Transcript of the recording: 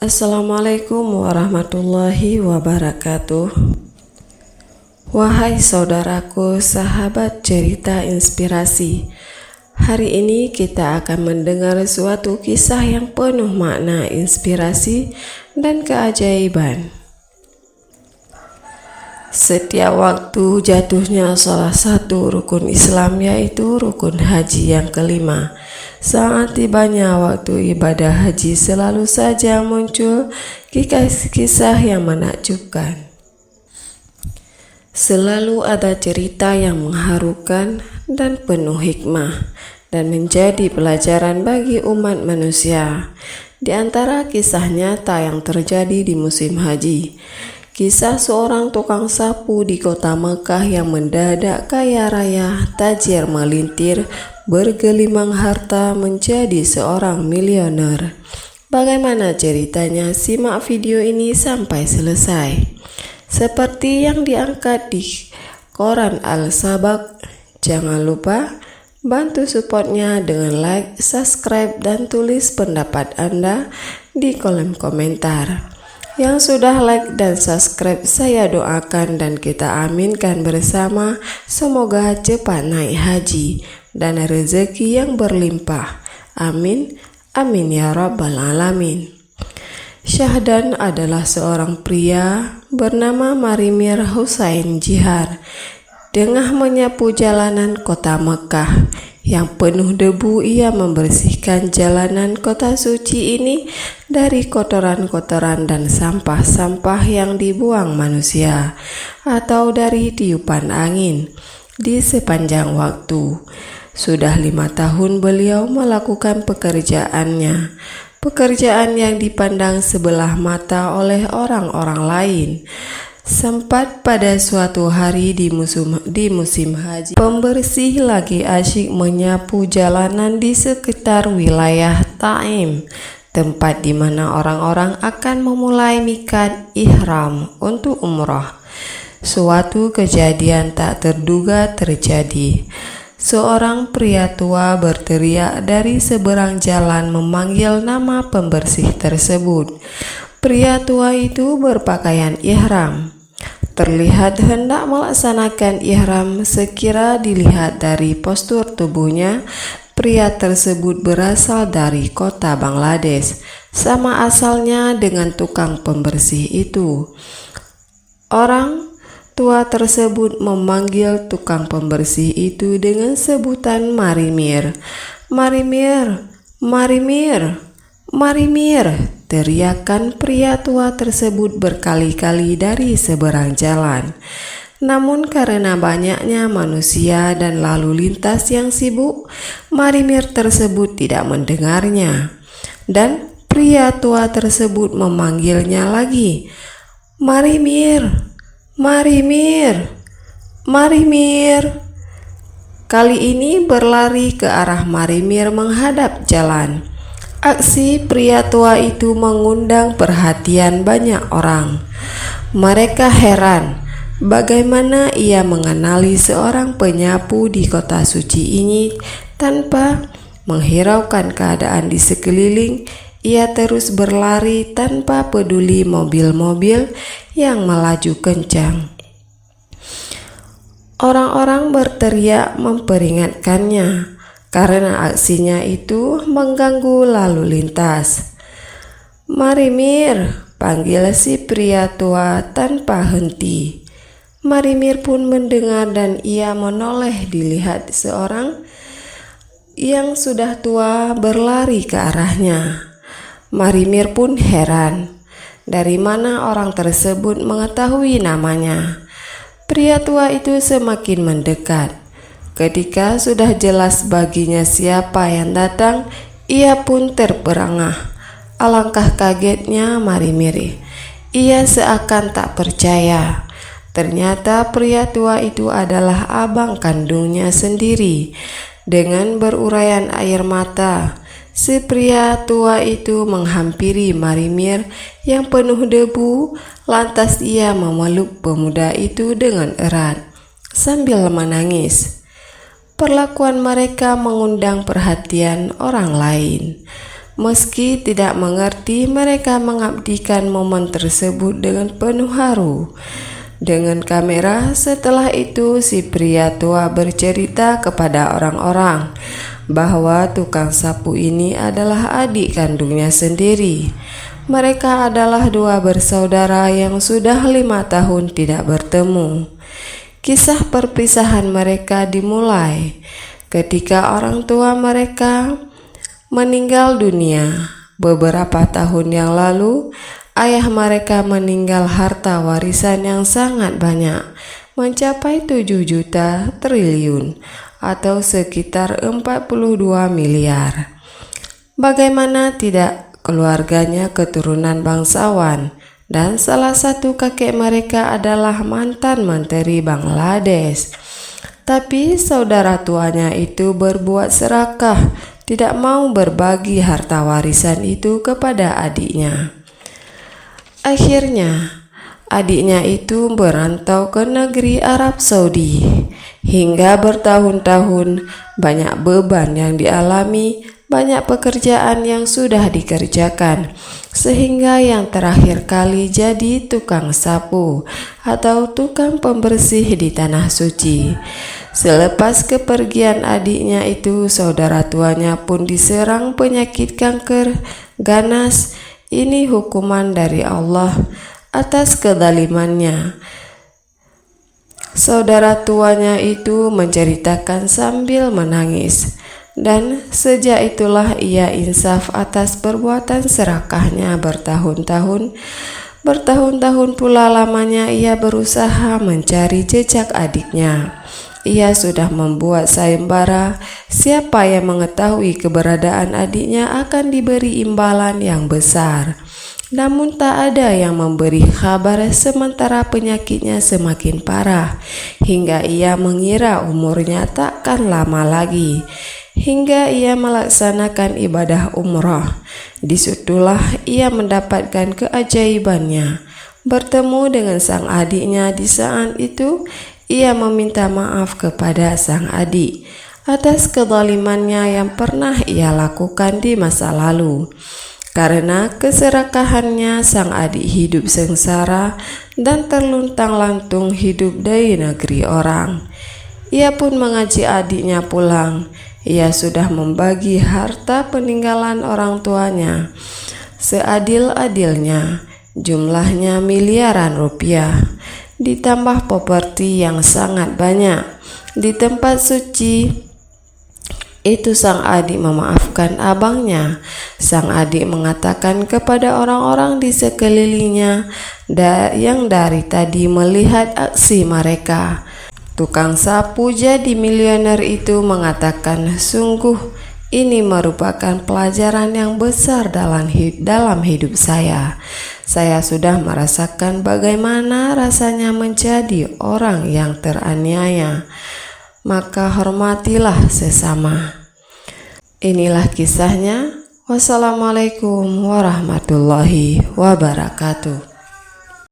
Assalamualaikum warahmatullahi wabarakatuh. Wahai saudaraku, sahabat cerita inspirasi, hari ini kita akan mendengar suatu kisah yang penuh makna inspirasi dan keajaiban. Setiap waktu jatuhnya salah satu rukun Islam, yaitu rukun haji yang kelima. Saat tibanya waktu ibadah haji, selalu saja muncul kisah-kisah yang menakjubkan. Selalu ada cerita yang mengharukan dan penuh hikmah dan menjadi pelajaran bagi umat manusia. Di antara kisah nyata yang terjadi di musim haji, kisah seorang tukang sapu di kota Mekah yang mendadak kaya raya, tajir melintir, bergelimang harta menjadi seorang miliuner. Bagaimana ceritanya? Simak video ini sampai selesai. Seperti yang diangkat di koran Al-Sabaq, jangan lupa bantu supportnya dengan like, subscribe, dan tulis pendapat Anda di kolom komentar. Yang sudah like dan subscribe, saya doakan dan kita aminkan bersama, semoga cepat naik haji dan rezeki yang berlimpah. Amin, amin ya rabbal alamin. Syahdan adalah seorang pria bernama Marimir Husain Jihar. Tengah menyapu jalanan kota Mekah yang penuh debu, ia membersihkan jalanan kota suci ini dari kotoran-kotoran dan sampah-sampah yang dibuang manusia atau dari tiupan angin. Di sepanjang waktu, sudah 5 tahun beliau melakukan pekerjaannya, pekerjaan yang dipandang sebelah mata oleh orang-orang lain. Sempat pada suatu hari di musim haji, pembersih lagi asyik menyapu jalanan di sekitar wilayah Taim, tempat di mana orang-orang akan memulai miqat ihram untuk umrah. Suatu kejadian tak terduga terjadi. Seorang pria tua berteriak dari seberang jalan memanggil nama pembersih tersebut. Pria tua itu berpakaian ihram, terlihat hendak melaksanakan ihram. Sekira dilihat dari postur tubuhnya, pria tersebut berasal dari kota Bangladesh, sama asalnya dengan tukang pembersih itu. Orang tua tersebut memanggil tukang pembersih itu dengan sebutan Marimir. Marimir, Marimir, Marimir, teriakan pria tua tersebut berkali-kali dari seberang jalan. Namun karena banyaknya manusia dan lalu lintas yang sibuk, Marimir tersebut tidak mendengarnya. Dan pria tua tersebut memanggilnya lagi, Marimir, Marimir, Marimir. Kali ini berlari ke arah Marimir menghadap jalan. Aksi pria tua itu mengundang perhatian banyak orang. Mereka heran bagaimana ia mengenali seorang penyapu di kota suci ini. Tanpa menghiraukan keadaan di sekeliling, ia terus berlari tanpa peduli mobil-mobil yang melaju kencang. Orang-orang berteriak memperingatkannya karena aksinya itu mengganggu lalu lintas. Marimir, panggil si pria tua tanpa henti. Marimir pun mendengar dan ia menoleh. Dilihat seorang yang sudah tua berlari ke arahnya. Marimir pun heran, dari mana orang tersebut mengetahui namanya. Pria tua itu semakin mendekat. Ketika sudah jelas baginya siapa yang datang, ia pun terperangah. Alangkah kagetnya Marimir. Ia seakan tak percaya. Ternyata pria tua itu adalah abang kandungnya sendiri. Dengan beruraian air mata, si pria tua itu menghampiri Marimir yang penuh debu. Lantas ia memeluk pemuda itu dengan erat sambil menangis. Perlakuan mereka mengundang perhatian orang lain. Meski tidak mengerti, mereka mengabdikan momen tersebut dengan penuh haru. Dengan kamera, setelah itu si pria tua bercerita kepada orang-orang bahwa tukang sapu ini adalah adik kandungnya sendiri. Mereka adalah dua bersaudara yang sudah 5 tahun tidak bertemu. Kisah perpisahan mereka dimulai ketika orang tua mereka meninggal dunia. Beberapa tahun yang lalu, ayah mereka meninggal harta warisan yang sangat banyak, mencapai 7 juta triliun atau sekitar 42 miliar. Bagaimana tidak, keluarganya keturunan bangsawan dan salah satu kakek mereka adalah mantan menteri Bangladesh. Tapi saudara tuanya itu berbuat serakah, tidak mau berbagi harta warisan itu kepada adiknya. Akhirnya, adiknya itu merantau ke negeri Arab Saudi. Hingga bertahun-tahun, banyak beban yang dialami, banyak pekerjaan yang sudah dikerjakan, sehingga yang terakhir kali jadi tukang sapu atau tukang pembersih di tanah suci. Selepas kepergian adiknya itu, saudara tuanya pun diserang penyakit kanker ganas. Ini hukuman dari Allah atas kezalimannya. Saudara tuanya itu menceritakan sambil menangis. Dan sejak itulah ia insaf atas perbuatan serakahnya bertahun-tahun. Bertahun-tahun pula lamanya ia berusaha mencari jejak adiknya. Ia sudah membuat sayembara, siapa yang mengetahui keberadaan adiknya akan diberi imbalan yang besar. Namun tak ada yang memberi kabar sementara penyakitnya semakin parah, hingga ia mengira umurnya takkan lama lagi. Hingga ia melaksanakan ibadah umrah. Disitulah ia mendapatkan keajaibannya. Bertemu dengan sang adiknya di saat itu, ia meminta maaf kepada sang adik atas kezalimannya yang pernah ia lakukan di masa lalu. Karena keserakahannya, sang adik hidup sengsara dan terluntang-lantung hidup di negeri orang. Ia pun mengajak adiknya pulang. Ia sudah membagi harta peninggalan orang tuanya seadil-adilnya, jumlahnya miliaran rupiah, ditambah properti yang sangat banyak. Di tempat suci itu sang adik memaafkan abangnya. Sang adik mengatakan kepada orang-orang di sekelilingnya yang dari tadi melihat aksi mereka. Tukang sapu jadi miliuner itu mengatakan, sungguh ini merupakan pelajaran yang besar dalam hidup saya. Saya sudah merasakan bagaimana rasanya menjadi orang yang teraniaya. Maka hormatilah sesama. Inilah kisahnya. Wassalamualaikum warahmatullahi wabarakatuh.